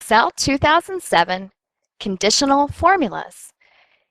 Excel 2007 Conditional Formulas.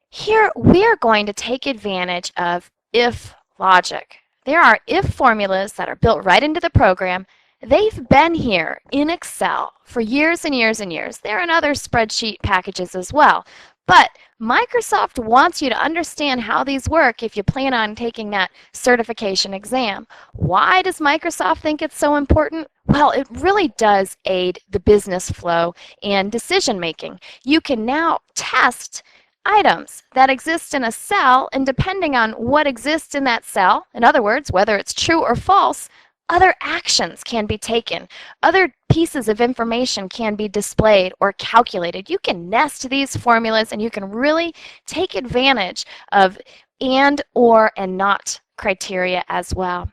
Here we are going to take advantage of if logic. There are if formulas that are built right into the program. They've been here in Excel for years and years and years. They're in other spreadsheet packages as well. But Microsoft wants you to understand how these work if you plan on taking that certification exam. Why does Microsoft think it's so important? Well, it really does aid the business flow and decision making. You can now test items that exist in a cell, and depending on what exists in that cell, in other words, whether it's true or false, other actions can be taken. Other pieces of information can be displayed or calculated. You can nest these formulas and you can really take advantage of and, or, and not criteria as well.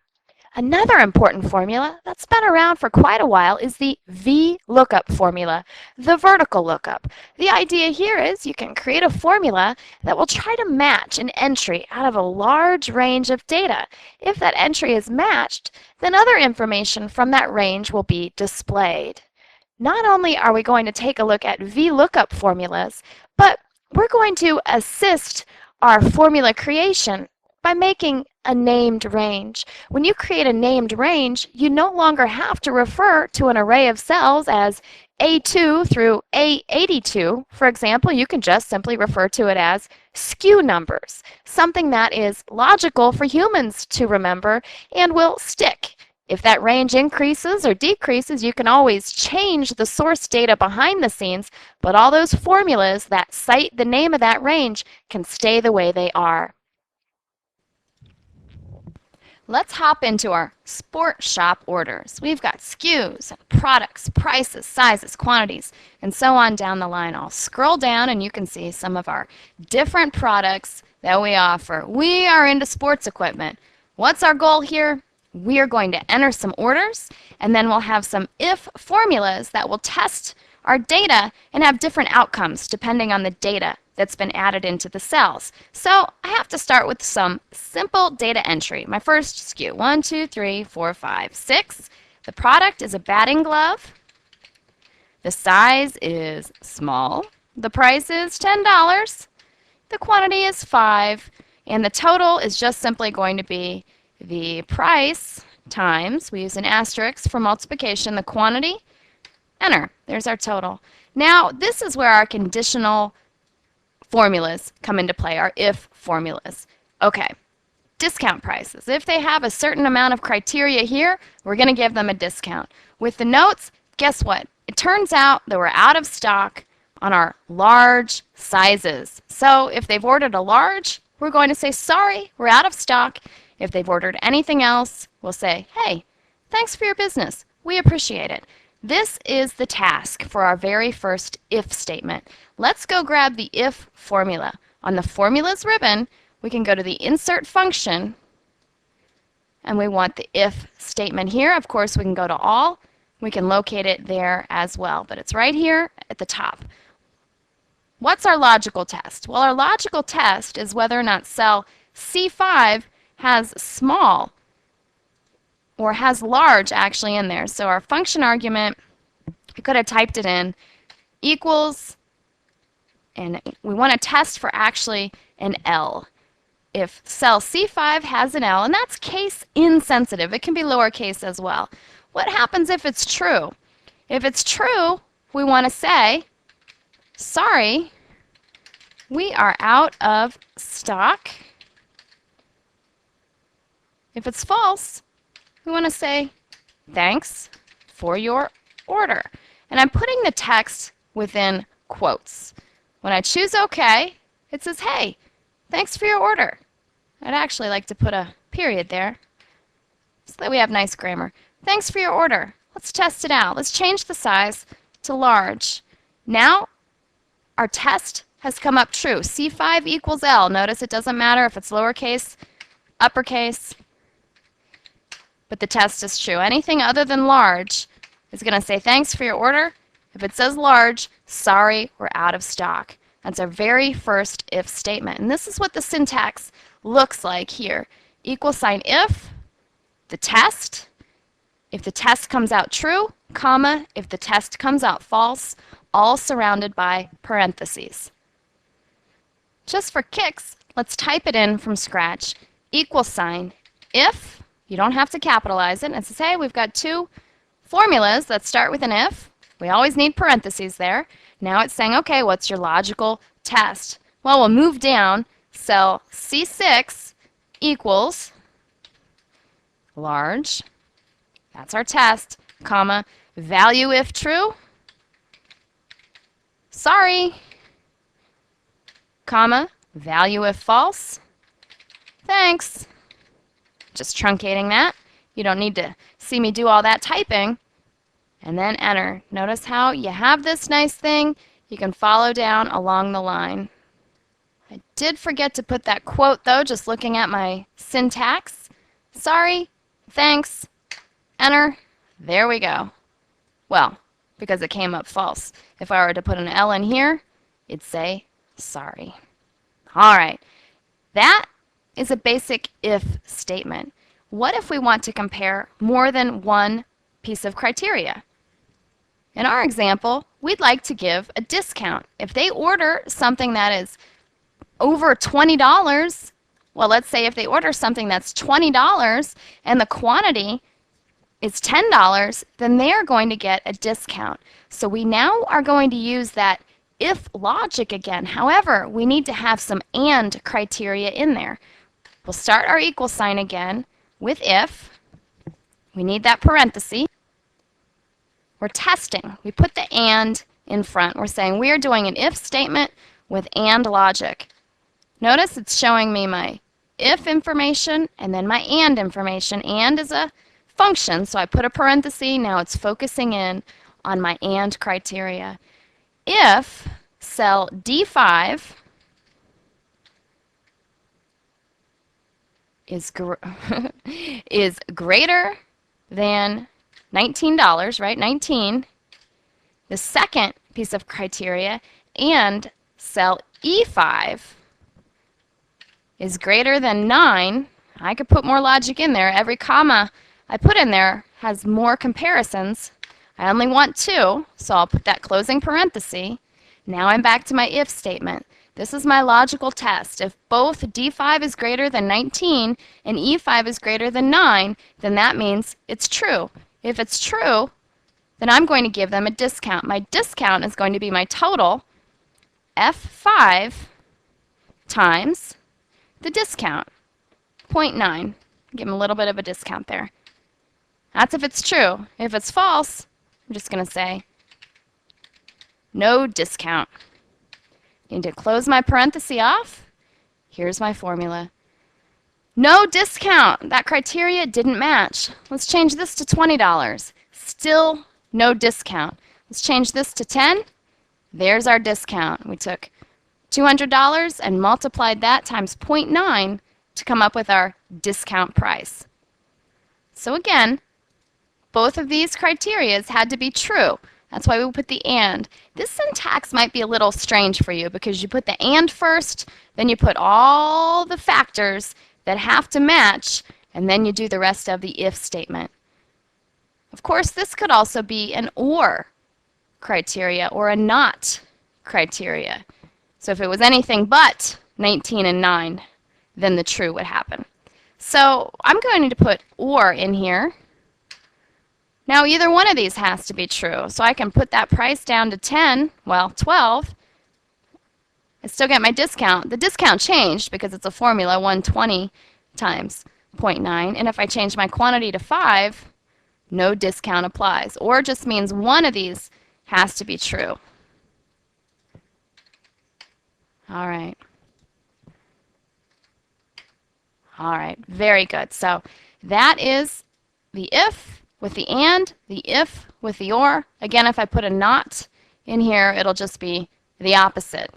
Another important formula that's been around for quite a while is the VLOOKUP formula, the vertical lookup. The idea here is you can create a formula that will try to match an entry out of a large range of data. If that entry is matched, then other information from that range will be displayed. Not only are we going to take a look at VLOOKUP formulas, but we're going to assist our formula creation by making a named range. When you create a named range, you no longer have to refer to an array of cells as A2 through A82. For example, you can just simply refer to it as SKU numbers, something that is logical for humans to remember and will stick. If that range increases or decreases, you can always change the source data behind the scenes, but all those formulas that cite the name of that range can stay the way they are. Let's hop into our Sport Shop orders. We've got SKUs, products, prices, sizes, quantities, and so on down the line. I'll scroll down and you can see some of our different products that we offer. We are into sports equipment. What's our goal here? We are going to enter some orders, and then we'll have some if formulas that will test our data and have different outcomes depending on the data that's been added into the cells. So I have to start with some simple data entry. My first SKU, 1, 2, 3, 4, 5, 6. The product is a batting glove. The size is small. The price is $10. The quantity is 5. And the total is just simply going to be the price times, we use an asterisk for multiplication, the quantity, enter. There's our total. Now, this is where our conditional formulas come into play, our if formulas. Okay, discount prices. If they have a certain amount of criteria here, we're going to give them a discount. With the notes, guess what? It turns out that we're out of stock on our large sizes. So if they've ordered a large, we're going to say, sorry, we're out of stock. If they've ordered anything else, we'll say, hey, thanks for your business. We appreciate it. This is the task for our very first if statement. Let's go grab the if formula. On the formulas ribbon, we can go to the insert function, and we want the if statement here. Of course, we can go to all. We can locate it there as well, but it's right here at the top. What's our logical test? Well, our logical test is whether or not cell C5 has small or has large actually in there. So our function argument, we could have typed it in, equals, and we want to test for actually an L. If cell C5 has an L, and that's case insensitive, it can be lowercase as well. What happens if it's true? If it's true, we want to say, sorry, we are out of stock. If it's false, we want to say, thanks for your order. And I'm putting the text within quotes. When I choose OK, it says, hey, thanks for your order. I'd actually like to put a period there so that we have nice grammar. Thanks for your order. Let's test it out. Let's change the size to large. Now our test has come up true. C5 equals L. Notice it doesn't matter if it's lowercase, uppercase, but the test is true. Anything other than large is going to say thanks for your order. If it says large, sorry, we're out of stock. That's our very first if statement. And this is what the syntax looks like here. Equal sign if, the test. if the test comes out true, comma, if the test comes out false, all surrounded by parentheses. Just for kicks, let's type it in from scratch. Equal sign, if, you don't have to capitalize it, and say we've got two formulas that start with an if. We always need parentheses there. Now it's saying, okay, what's your logical test? Well, we'll move down. Cell C6 equals large, that's our test, comma, value if true, sorry, comma, value if false, thanks. Just truncating that. You don't need to see me do all that typing. And then enter. Notice how you have this nice thing. You can follow down along the line. I did forget to put that quote though, just looking at my syntax. Sorry, thanks, enter. There we go. Well, because it came up false. If I were to put an L in here, it'd say sorry. All right, that is a basic if statement. What if we want to compare more than one piece of criteria? In our example, we'd like to give a discount. If they order something that is over $20, well, let's say if they order something that's $20 and the quantity is $10, then they are going to get a discount. So we now are going to use that if logic again. However, we need to have some and criteria in there. We'll start our equal sign again with if. We need that parenthesis. We're testing. We put the and in front. We're saying we are doing an if statement with and logic. Notice it's showing me my if information and then my and information. And is a function, so I put a parenthesis. Now it's focusing in on my and criteria. If cell D5 is greater than $19, right? 19, the second piece of criteria, and cell E5 is greater than 9, I could put more logic in there. Every comma I put in there has more comparisons. I only want 2, so I'll put that closing parenthesis. Now I'm back to my if statement. This is my logical test. If both D5 is greater than 19 and E5 is greater than 9, then that means it's true. If it's true, then I'm going to give them a discount. My discount is going to be my total, F5 times the discount, 0.9. Give them a little bit of a discount there. That's if it's true. If it's false, I'm just going to say no discount. Need to close my parenthesis off. Here's my formula. No discount. That criteria didn't match. Let's change this to $20. Still no discount. Let's change this to 10. There's our discount. We took $200 and multiplied that times 0.9 to come up with our discount price. So again, both of these criteria had to be true. That's why we put the and. This syntax might be a little strange for you because you put the and first, then you put all the factors that have to match, and then you do the rest of the if statement. Of course, this could also be an or criteria or a not criteria. So if it was anything but 19 and 9, then the true would happen. So I'm going to put or in here. Now either one of these has to be true. So I can put that price down to 10, well 12. I still get my discount. The discount changed because it's a formula, 120 times 0.9. And if I change my quantity to 5, no discount applies. Or just means one of these has to be true. All right. All right, very good. So that is the if with the and, the if with the or. Again, if I put a not in here, it'll just be the opposite.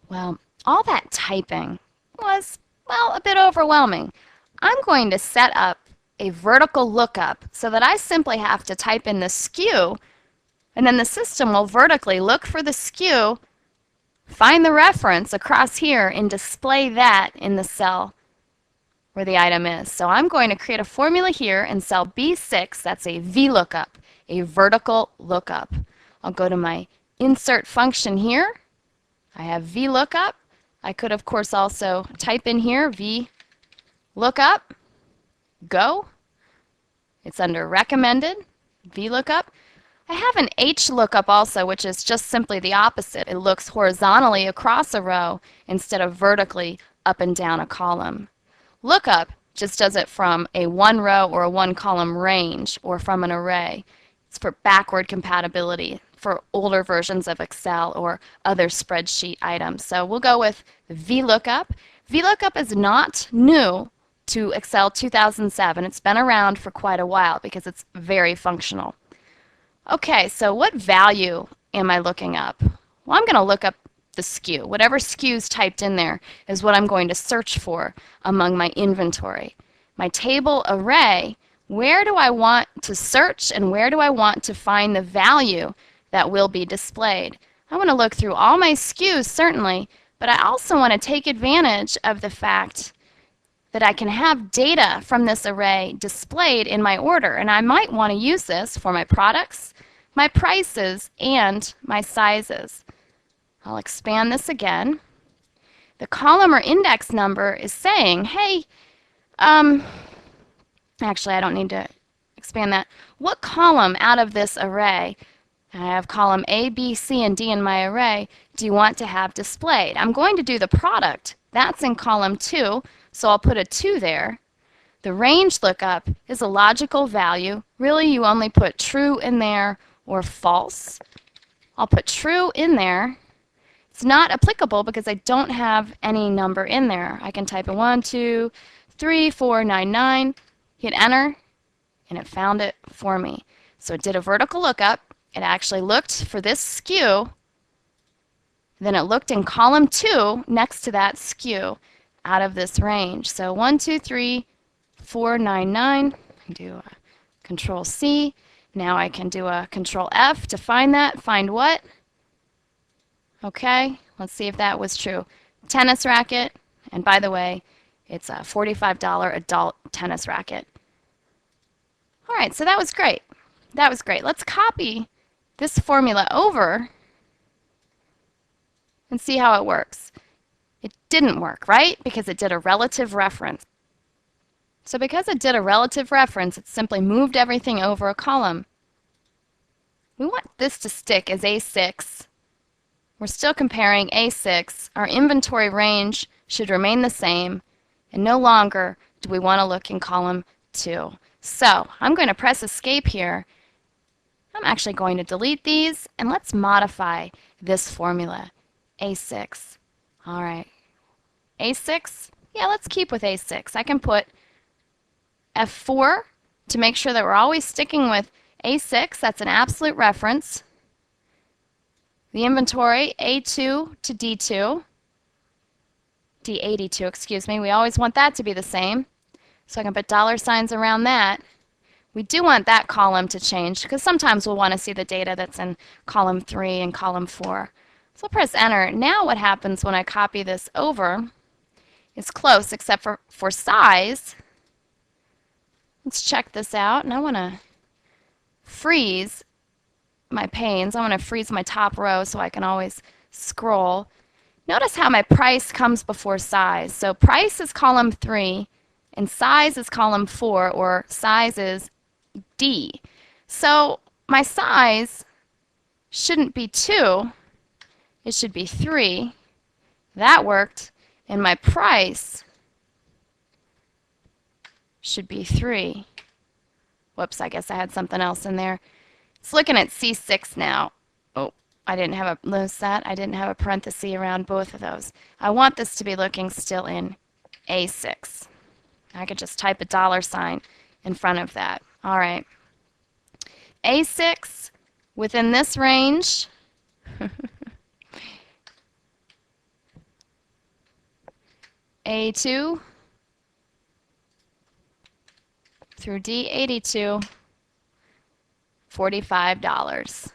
Well, all that typing was, well, a bit overwhelming. I'm going to set up a vertical lookup so that I simply have to type in the SKU, and then the system will vertically look for the SKU, find the reference across here, and display that in the cell where the item is. So I'm going to create a formula here in cell B6. That's a VLOOKUP, a vertical lookup. I'll go to my insert function here. I have VLOOKUP. I could, of course, also type in here VLOOKUP, go. It's under recommended, VLOOKUP. I have an HLOOKUP also, which is just simply the opposite. It looks horizontally across a row instead of vertically up and down a column. Lookup just does it from a one row or a one column range or from an array. It's for backward compatibility for older versions of Excel or other spreadsheet items. So we'll go with VLOOKUP. VLOOKUP is not new to Excel 2007. It's been around for quite a while because it's very functional. Okay, so what value am I looking up? Well, I'm going to look up the SKU. Whatever SKU is typed in there is what I'm going to search for among my inventory. My table array, where do I want to search and where do I want to find the value that will be displayed? I want to look through all my SKUs, certainly, but I also want to take advantage of the fact that I can have data from this array displayed in my order, and I might want to use this for my products, my prices, and my sizes. I'll expand this again. The column or index number is saying, hey, actually I don't need to expand that. What column out of this array, I have column A, B, C, and D in my array, do you want to have displayed? I'm going to do the product. That's in column 2, so I'll put a 2 there. The range lookup is a logical value. Really, you only put true in there or false. I'll put true in there. It's not applicable because I don't have any number in there. I can type in 1, 2, 3, 4, 9, 9, hit enter, and it found it for me. So it did a vertical lookup. It actually looked for this SKU. Then it looked in column 2 next to that SKU out of this range. So 1, 2, 3, 4, 9, 9. I do a Control C. Now I can do a Control F to find that. Find what? Okay, let's see if that was true. Tennis racket, and by the way, it's a $45 adult tennis racket. All right, so that was great. That was great. Let's copy this formula over and see how it works. It didn't work, right? Because it did a relative reference. So because it did a relative reference, it simply moved everything over a column. We want this to stick as A6. We're still comparing A6. Our inventory range should remain the same, and no longer do we want to look in column 2. So I'm going to press Escape here. I'm actually going to delete these, and let's modify this formula. A6. All right. A6? Yeah, let's keep with A6. I can put F4 to make sure that we're always sticking with A6. That's an absolute reference. The inventory, A2 to D2. D82, excuse me. We always want that to be the same. So I can put dollar signs around that. We do want that column to change because sometimes we'll want to see the data that's in column 3 and column 4. So I'll press enter. Now what happens when I copy this over is close except for size. Let's check this out, and I want to freeze my panes. I want to freeze my top row so I can always scroll. Notice how my price comes before size. So price is column 3 and size is column 4, or size is D. So my size shouldn't be 2, it should be 3. That worked. And my price should be 3. Whoops, I guess I had something else in there. It's looking at C6 now. Oh, I didn't have a parenthesis around both of those. I want this to be looking still in A6. I could just type a dollar sign in front of that. All right. A6 within this range. A2 through D82, $45.